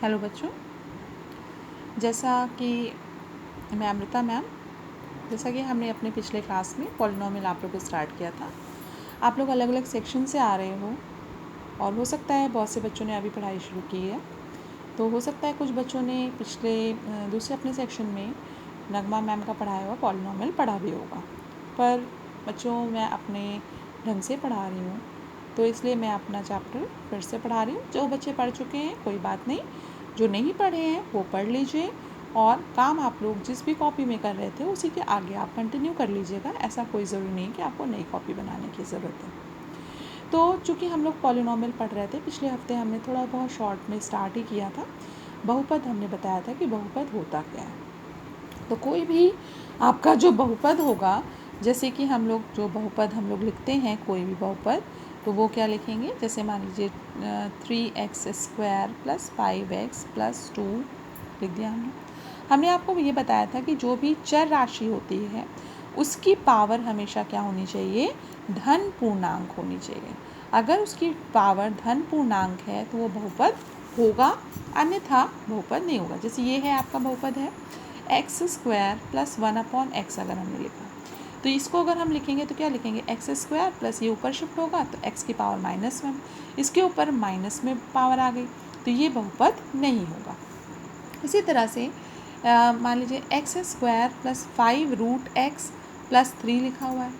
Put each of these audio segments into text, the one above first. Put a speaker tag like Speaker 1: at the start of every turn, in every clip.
Speaker 1: Hello बच्चों, जैसा कि मैं अमृता मैम, जैसा कि हमने अपने पिछले क्लास में पॉलिनोमियल आप लोग को स्टार्ट किया था। आप लोग अलग अलग सेक्शन से आ रहे हो और हो सकता है बहुत से बच्चों ने अभी पढ़ाई शुरू की है, तो हो सकता है कुछ बच्चों ने पिछले दूसरे अपने सेक्शन में नगमा मैम का पढ़ाया हुआ पॉलिनोमियल पढ़ा भी होगा। पर बच्चों, मैं अपने ढंग से पढ़ा रही हूँ, तो इसलिए मैं अपना चैप्टर फिर से पढ़ा रही हूँ। जो बच्चे पढ़ चुके हैं कोई बात नहीं, जो नहीं पढ़े हैं वो पढ़ लीजिए और काम आप लोग जिस भी कॉपी में कर रहे थे उसी के आगे आप कंटिन्यू कर लीजिएगा। ऐसा कोई ज़रूरी नहीं कि आपको नई कॉपी बनाने की ज़रूरत है। तो चूँकि हम लोग पॉलिनोमियल पढ़ रहे थे, पिछले हफ्ते हमने थोड़ा बहुत शॉर्ट में स्टार्ट ही किया था। बहुपद हमने बताया था कि बहुपद होता क्या है। तो कोई भी आपका जो बहुपद होगा, जैसे कि हम लोग लिखते हैं कोई भी बहुपद, तो वो क्या लिखेंगे, जैसे मान लीजिए 3x² + 5x + 2 लिख दिया हमने आपको ये बताया था कि जो भी चर राशि होती है उसकी पावर हमेशा क्या होनी चाहिए, धन पूर्णांक होनी चाहिए। अगर उसकी पावर धन पूर्णांक है तो वो बहुपद होगा, अन्यथा बहुपद नहीं होगा। जैसे ये है आपका बहुपद है x² + 1/x। अगर हमने लिखा तो इसको अगर हम लिखेंगे तो क्या लिखेंगे, x² प्लस ये ऊपर शिफ्ट होगा तो x की पावर -1, इसके ऊपर माइनस में पावर आ गई, तो ये बहुपद नहीं होगा। इसी तरह से मान लीजिए x² + 5√x + 3 लिखा हुआ है,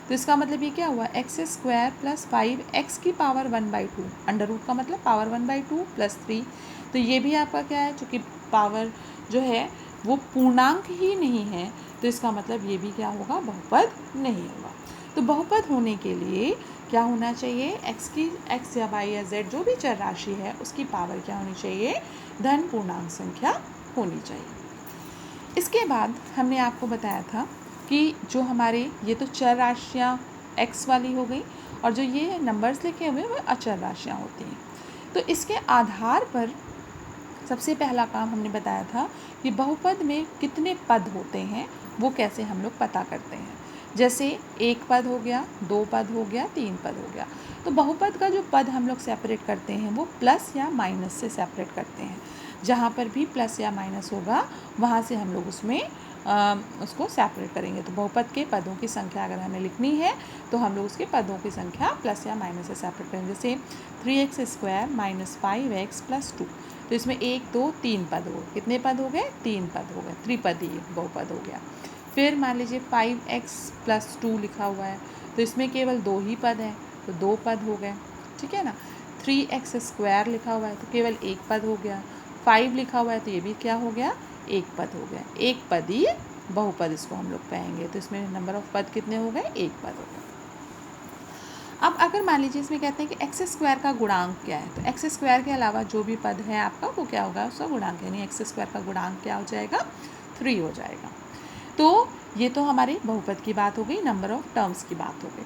Speaker 1: तो इसका मतलब ये क्या हुआ, x² + 5x की पावर 1/2, अंडर रूट का मतलब पावर 1/2 + 3। तो ये भी आपका क्या है, चूँकि पावर जो है वो पूर्णांक ही नहीं है, तो इसका मतलब ये भी क्या होगा, बहुपद नहीं होगा। तो बहुपद होने के लिए क्या होना चाहिए, x या y या z जो भी चर राशि है उसकी पावर क्या होनी चाहिए, धन पूर्णांक संख्या होनी चाहिए। इसके बाद हमने आपको बताया था कि जो हमारे ये तो चर राशियाँ x वाली हो गई, और जो ये नंबर्स लिखे हुए वो अचर राशियाँ होती हैं। तो इसके आधार पर सबसे पहला काम हमने बताया था कि बहुपद में कितने पद होते हैं वो कैसे हम लोग पता करते हैं। जैसे एक पद हो गया, दो पद हो गया, तीन पद हो गया। तो बहुपद का जो पद हम लोग सेपरेट करते हैं वो प्लस या माइनस से सेपरेट करते हैं। जहाँ पर भी प्लस या माइनस होगा वहाँ से हम लोग उसको सेपरेट करेंगे। तो बहुपद के पदों की संख्या अगर हमें लिखनी है तो हम लोग उसके पदों की संख्या प्लस या माइनस से सेपरेट करेंगे। जैसे 3x² - 5x + 2, तो इसमें 1 2 3 पद हो गए। कितने पद हो गए, 3 पद हो गए, त्रिपदी बहुपद हो गया। फिर मान लीजिए 5x + 2 लिखा हुआ है, तो इसमें केवल 2 ही पद हैं, तो 2 पद हो गए, ठीक है ना। 3x² लिखा हुआ है तो केवल 1 पद हो गया। 5 लिखा हुआ है तो ये भी क्या हो गया, 1 पद हो गया। एक पदी बहुपद इसको हम लोग कहेंगे। तो इसमें नंबर ऑफ पद कितने हो गए, 1 पद हो गए। अब अगर मान लीजिए इसमें कहते हैं कि x² का गुणांक क्या है, तो x² के अलावा जो भी पद है आपका वो क्या होगा, उसका गुणांक, यानी x² का गुणांक क्या हो जाएगा, 3 हो जाएगा। तो ये तो हमारे बहुपद की बात हो गई, नंबर ऑफ टर्म्स की बात हो गई।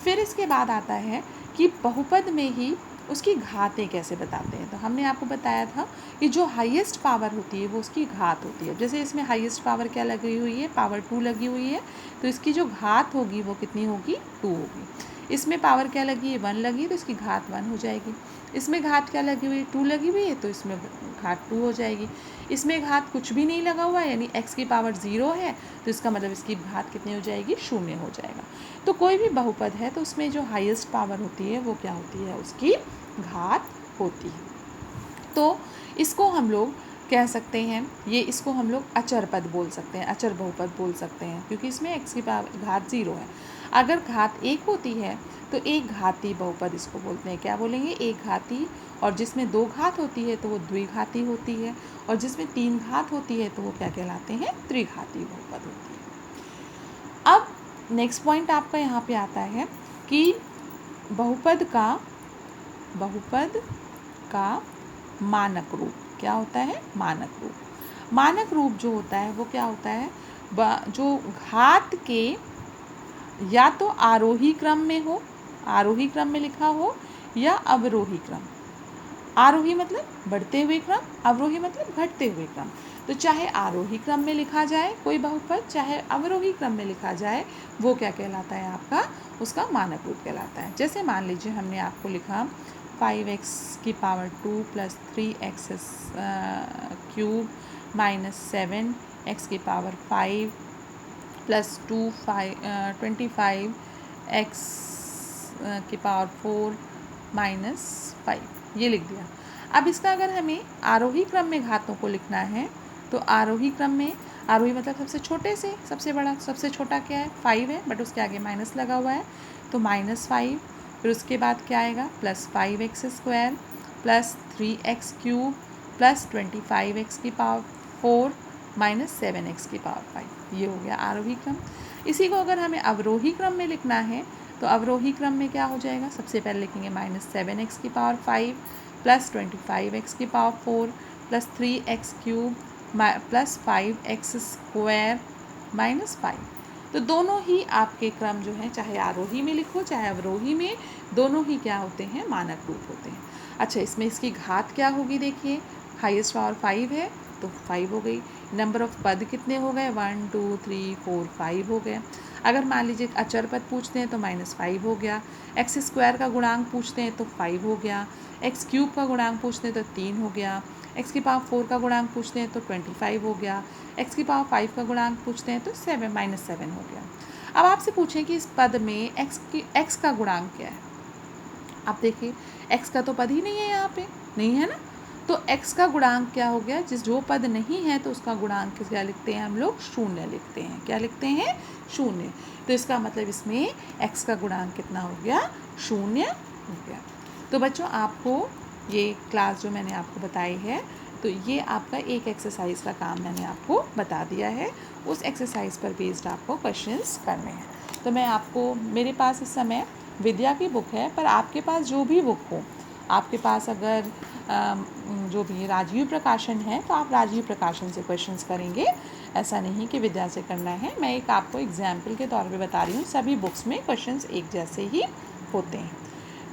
Speaker 1: फिर इसके बाद आता है कि बहुपद में ही उसकी घातें कैसे बताते हैं। तो हमने आपको बताया था कि जो हाईएस्ट पावर होती है वो उसकी घात होती है। जैसे इसमें हाईएस्ट पावर क्या लगी हुई है, पावर 2 लगी हुई है, तो इसकी जो घात होगी वो कितनी होगी, 2 होगी। इसमें पावर क्या लगी है, 1 लगी, तो इसकी घात 1 हो जाएगी। इसमें घात क्या लगी हुई है, 2 लगी हुई है, तो इसमें घात 2 हो जाएगी। इसमें घात कुछ भी नहीं लगा हुआ है, यानी x की पावर 0 है, तो इसका मतलब इसकी घात कितनी हो जाएगी, 0 हो जाएगा। तो कोई भी बहुपद है तो उसमें जो हाईएस्ट पावर होती है वो क्या होती है, उसकी घात होती है। तो इसको हम लोग कह सकते हैं, इसको हम लोग अचर पद बोल सकते हैं, अचर बहुपद बोल सकते हैं, क्योंकि इसमें x की पावर घात 0 है। अगर घात 1 होती है तो एक घाती बहुपद इसको बोलते हैं। क्या बोलेंगे, एक घाती। और जिसमें 2 घात होती है तो वो द्विघाती होती है, और जिसमें 3 घात होती है तो वो क्या कहलाते हैं, त्रिघाती बहुपद होती है। अब नेक्स्ट पॉइंट आपका यहाँ पे आता है कि बहुपद का मानक रूप क्या होता है, मानक रूप। मानक रूप जो होता है वो क्या होता है, जो घात के या तो आरोही क्रम में हो, आरोही क्रम में लिखा हो, या अवरोही क्रम। आरोही मतलब बढ़ते हुए क्रम, अवरोही मतलब घटते हुए क्रम। तो चाहे आरोही क्रम में लिखा जाए कोई बहुपद, चाहे अवरोही क्रम में लिखा जाए, वो क्या कहलाता है आपका, उसका मानक रूप कहलाता है। जैसे मान लीजिए हमने आपको लिखा 5x की power 2 plus 3x cube minus 7x की पावर 5 प्लस 25x की पावर 4 माइनस 5 ये लिख दिया। अब इसका अगर हमें आरोही क्रम में घातों को लिखना है तो आरोही क्रम में, आरोही मतलब सबसे छोटे से सबसे बड़ा, सबसे छोटा क्या है 5 है, बट उसके आगे माइनस लगा हुआ है तो -5, फिर उसके बाद क्या आएगा plus 5x square plus 3x cube plus 25x की पावर 4 माइनस 7x की पावर 5, ये हो गया आरोही क्रम। इसी को अगर हमें अवरोही क्रम में लिखना है तो अवरोही क्रम में क्या हो जाएगा, सबसे पहले लिखेंगे -7x की पावर 5 प्लस 25x की power 4 plus 3x cube plus 5x square minus 5। तो दोनों ही आपके क्रम जो हैं, चाहे आरोही में लिखो चाहे अवरोही में, दोनों ही क्या होते हैं, मानक रूप होते हैं। अच्छा, इसमें इसकी घात क्या होगी, देखिए हाईएस्ट पावर 5 है तो 5 हो गई। नंबर ऑफ पद कितने हो गए, 1 2 3 4 5 हो गए। अगर मान लीजिए अचर पद पूछते हैं तो -5 हो गया। एक्स स्क्वायर का गुणांक पूछते हैं तो 5 हो गया। एक्स क्यूब का गुणांक पूछते हैं तो 3 हो गया। एक्स की पावर 4 का गुणांक पूछते हैं तो 25 हो गया। एक्स की पावर 5 का गुणांक पूछते हैं तो -7 हो गया। अब आपसे पूछें कि इस पद में एक्स का गुणांक क्या है। आप देखिए एक्स का तो पद ही नहीं है, यहाँ पे नहीं है ना, तो x का गुणांक क्या हो गया, जो पद नहीं है तो उसका गुणांक क्या लिखते हैं हम लोग, शून्य लिखते हैं। क्या लिखते हैं, शून्य। तो इसका मतलब इसमें x का गुणांक कितना हो गया, शून्य हो गया। तो बच्चों आपको ये क्लास जो मैंने आपको बताई है, तो ये आपका एक एक्सरसाइज का काम मैंने आपको बता दिया है। उस एक्सरसाइज पर बेस्ड आपको क्वेश्चंस करने हैं। तो मैं आपको, मेरे पास इस समय विद्या की बुक है, पर आपके पास जो भी बुक हो, आपके पास अगर जो भी राजीव प्रकाशन है तो आप राजीव प्रकाशन से क्वेश्चंस करेंगे। ऐसा नहीं कि विद्या से करना है। मैं एक आपको एग्जाम्पल के तौर पे बता रही हूँ, सभी बुक्स में क्वेश्चंस एक जैसे ही होते हैं।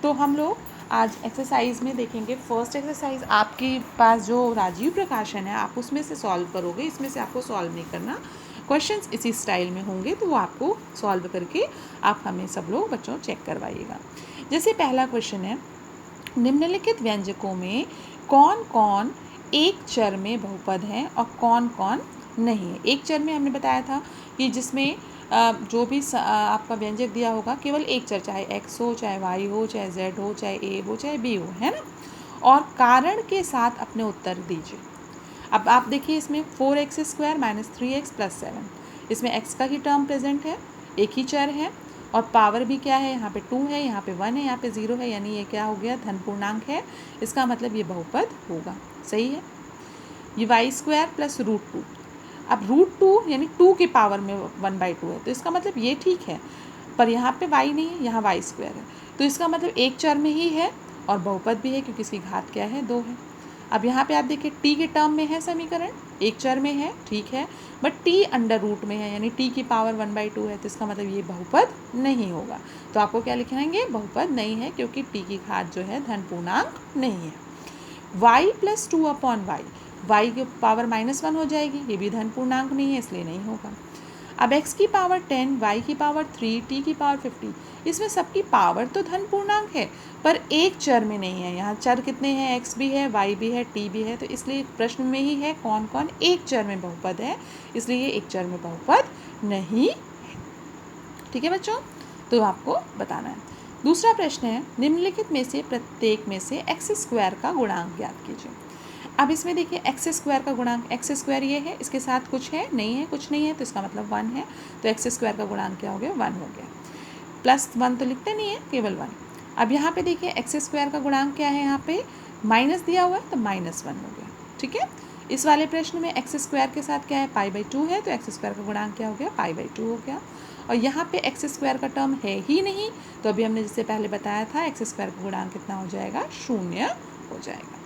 Speaker 1: तो हम लोग आज एक्सरसाइज में देखेंगे। फर्स्ट एक्सरसाइज आपके पास जो राजीव प्रकाशन है आप उसमें से सॉल्व करोगे, इसमें से आपको सॉल्व नहीं करना। क्वेश्चंस इसी स्टाइल में होंगे तो वो आपको सॉल्व करके आप हमें सब लोग बच्चों चेक करवाइएगा। जैसे पहला क्वेश्चन है, निम्नलिखित व्यंजकों में कौन कौन एक चर में बहुपद हैं और कौन कौन नहीं है। एक चर में हमने बताया था कि जिसमें जो भी आपका व्यंजक दिया होगा केवल एक चर, चाहे x हो, चाहे y हो, चाहे z हो, चाहे a हो, चाहे b हो, है ना, और कारण के साथ अपने उत्तर दीजिए। अब आप देखिए इसमें 4x square minus 3x plus 7, इसमें x का ही टर्म प्रेजेंट है, एक ही चर है, और पावर भी क्या है, यहाँ पे 2 है, यहाँ पे 1 है, यहाँ पे 0 है, यानी ये क्या हो गया, धन पूर्णांक है। इसका मतलब ये बहुपद होगा, सही है। ये वाई स्क्वायर प्लस √2, अब √2 यानी 2 की पावर में 1/2 है, तो इसका मतलब ये ठीक है, पर यहाँ पे y नहीं है, यहाँ वाई स्क्वायर है, तो इसका मतलब एक चर में ही है और बहुपद भी है क्योंकि इसकी घात क्या है, 2 है। अब यहाँ पे आप देखिए t के टर्म में है समीकरण, एक चर में है, ठीक है, बट t अंडर रूट में है, यानी t की पावर 1/2 है, तो इसका मतलब ये बहुपद नहीं होगा। तो आपको क्या लिखेंगे, बहुपद नहीं है, क्योंकि t की घात जो है धन पूर्णांक नहीं है। y प्लस 2/y, y की पावर -1 हो जाएगी, ये भी धन पूर्णांक नहीं है, इसलिए नहीं होगा। अब x की पावर 10, y की पावर 3, t की पावर 50, इसमें सबकी पावर तो धन पूर्णांक है पर एक चर में नहीं है। यहाँ चर कितने हैं, x भी है, y भी है, t भी है, तो इसलिए प्रश्न में ही है कौन कौन एक चर में बहुपद है, इसलिए ये एक चर में बहुपद नहीं है। ठीक है बच्चों, तो आपको बताना है। दूसरा प्रश्न है, निम्नलिखित में से प्रत्येक में से x स्क्वायर का गुणांक ज्ञात कीजिए। अब इसमें देखिए एक्स स्क्वायर का गुणांक, एक्स स्क्वायर ये है, इसके साथ कुछ है नहीं है, कुछ नहीं है, तो इसका मतलब 1 है, तो एक्स स्क्वायर का गुणांक क्या हो गया, 1 हो गया। प्लस 1 तो लिखते नहीं है, केवल 1। अब यहाँ पे देखिए एक्स स्क्वायर का गुणांक क्या है, यहाँ पे माइनस दिया हुआ है तो -1 हो गया। ठीक है, इस वाले प्रश्न में एक्स स्क्वायर के साथ क्या है, π/2 है, तो एक्स स्क्वायर का गुणांक क्या हो गया, π/2 हो गया। और यहाँ पे एक्स स्क्वायर का टर्म है ही नहीं, तो अभी हमने जिससे पहले बताया था एक्स स्क्वायर का गुणांक कितना हो जाएगा, 0 हो जाएगा।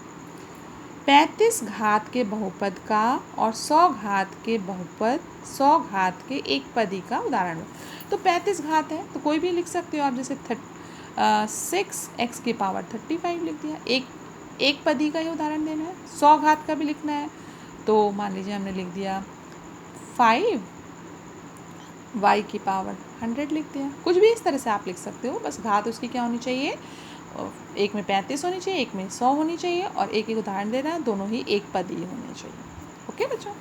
Speaker 1: 35 घात के बहुपद का और 100 घात के बहुपद 100 घात के एक पदी का उदाहरण हो। तो 35 घात है तो कोई भी लिख सकते हो आप, जैसे 6x की पावर 35 लिख दिया, एक पदी का ही उदाहरण देना है। 100 घात का भी लिखना है तो मान लीजिए हमने लिख दिया 5 y की पावर 100 लिख दिया। कुछ भी इस तरह से आप लिख सकते हो, बस घात उसकी क्या होनी चाहिए, एक में 35 होनी चाहिए, एक में 100 होनी चाहिए, और एक एक उदाहरण दे रहा है, दोनों ही एक पदी होने चाहिए। ओके बच्चों,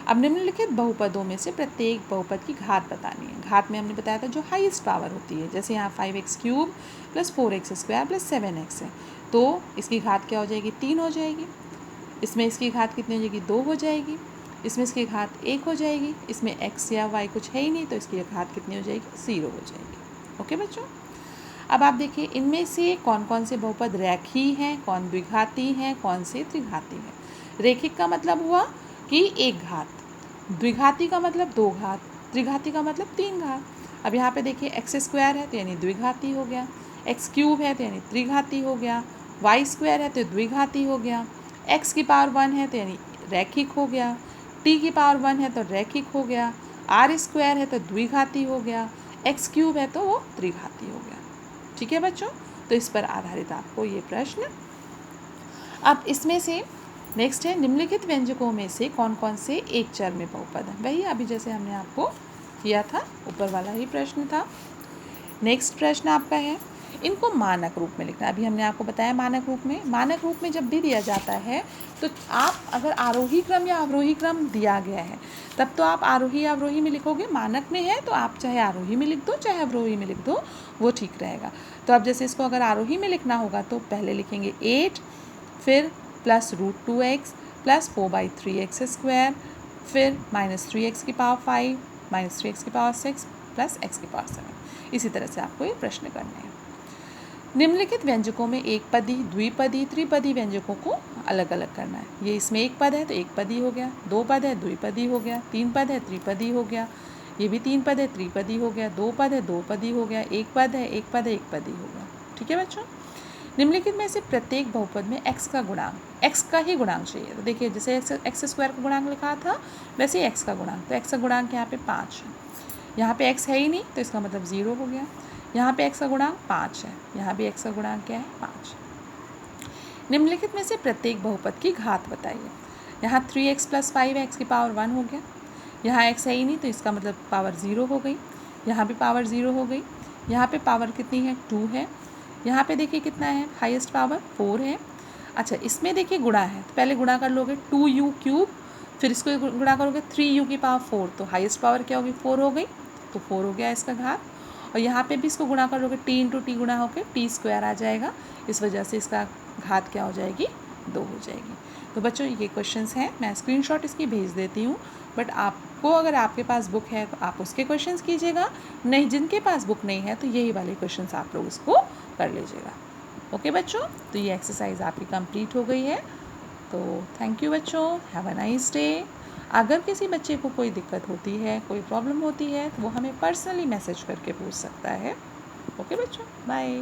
Speaker 1: अब निम्नलिखित बहुपदों में से प्रत्येक बहुपद की घात बतानी है। घात में हमने बताया था जो हाईएस्ट पावर होती है, जैसे यहाँ 5x³ + 4x² + 7x है, तो इसकी घात क्या हो जाएगी, 3 हो जाएगी। इसमें इसकी घात कितनी हो जाएगी, 2 हो जाएगी। इसमें इसकी घात 1 हो जाएगी। इसमें x या y कुछ है ही नहीं, तो इसकी घात कितनी हो जाएगी, 0 हो जाएगी। ओके बच्चों, अब आप देखिए इनमें से कौन कौन से बहुपद रैखी हैं, कौन द्विघाती हैं, कौन से त्रिघाती हैं। रैखिक का मतलब हुआ कि एक घात, द्विघाती का मतलब 2 घात, त्रिघाती का मतलब 3 घात। अब यहाँ पे देखिए x² है तो यानी द्विघाती हो गया, x³ है तो यानी त्रिघाती हो गया, y² है तो द्विघाती हो गया, x⁻1 है तो यानी रैखिक हो गया, t⁻1 है तो रैखिक हो गया, r² है तो द्विघाती हो गया, x³ है तो वो त्रिघाती हो गया। ठीक है बच्चों, तो इस पर आधारित आपको ये प्रश्न। अब इसमें से नेक्स्ट है, निम्नलिखित व्यंजकों में से कौन कौन से एक चर में बहुपद है। वही अभी जैसे हमने आपको किया था, ऊपर वाला ही प्रश्न था। नेक्स्ट प्रश्न आपका है, इनको मानक रूप में लिखना। अभी हमने आपको बताया मानक रूप में जब भी दिया जाता है तो आप अगर आरोही क्रम या अवरोही क्रम दिया गया है तब तो आप आरोही या अवरोही में लिखोगे, मानक में है तो आप चाहे आरोही में लिख दो चाहे अवरोही में लिख दो, वो ठीक रहेगा। तो अब जैसे इसको अगर आरोही में लिखना होगा तो पहले लिखेंगे 8, फिर +√2x + 4/3x², फिर -3x⁵ -3x⁶ + x⁻7। इसी तरह से आपको ये प्रश्न करने हैं। निम्नलिखित व्यंजकों में एक पदी, द्विपदी, त्रिपदी व्यंजकों को अलग अलग करना है। ये इसमें एक पद है तो एक पदी हो गया, 2 पद है द्विपदी हो गया, 3 पद है त्रिपदी हो गया, ये भी 3 पद है त्रिपदी हो गया, 2 पद है दो पदी हो गया, एक पद है एक पदी हो गया। ठीक है बच्चों, निम्नलिखित में से प्रत्येक बहुपद में x का गुणांक, x का ही गुणांक चाहिए। तो देखिए जैसे x² का गुणांक लिखा था वैसे ही x का गुणांक, तो x का गुणांक यहाँ पे 5 है, यहाँ पे x है ही नहीं तो इसका मतलब 0 हो गया। यहाँ पे x का गुणांक 5 है, यहाँ भी x का गुणांक क्या है, 5। निम्नलिखित में से प्रत्येक बहुपद की घात बताइए। यहाँ 3x + 5x⁻1 हो गया, यहाँ x है ही नहीं तो इसका मतलब पावर 0 हो गई, यहाँ भी पावर 0 हो गई, यहाँ पे पावर कितनी है, 2 है, यहाँ पे देखिए कितना है, हाईएस्ट पावर 4 है। अच्छा इसमें देखिए गुणा है तो पहले गुणा कर लोगे 2u³, फिर इसको गुणा करोगे 3u⁴, तो हाईएस्ट पावर क्या होगी, 4 हो गई, तो 4 हो गया इसका घात। और यहाँ पे भी इसको गुणा कर लोगे, t × t गुणा होकर t² आ जाएगा, इस वजह से इसका घात क्या हो जाएगी, 2 हो जाएगी। तो बच्चों ये क्वेश्चंस हैं, मैं स्क्रीनशॉट इसकी भेज देती हूँ, बट आपको अगर आपके पास बुक है तो आप उसके क्वेश्चंस कीजिएगा, नहीं जिनके पास बुक नहीं है तो यही वाले क्वेश्चंस आप लोग इसको कर लीजिएगा। ओके बच्चों, तो ये एक्सरसाइज आपकी कंप्लीट हो गई है। तो थैंक यू बच्चों, हैव अ नाइस डे। अगर किसी बच्चे को कोई दिक्कत होती है, कोई प्रॉब्लम होती है तो वो हमें पर्सनली मैसेज करके पूछ सकता है। ओके बच्चों, बाय।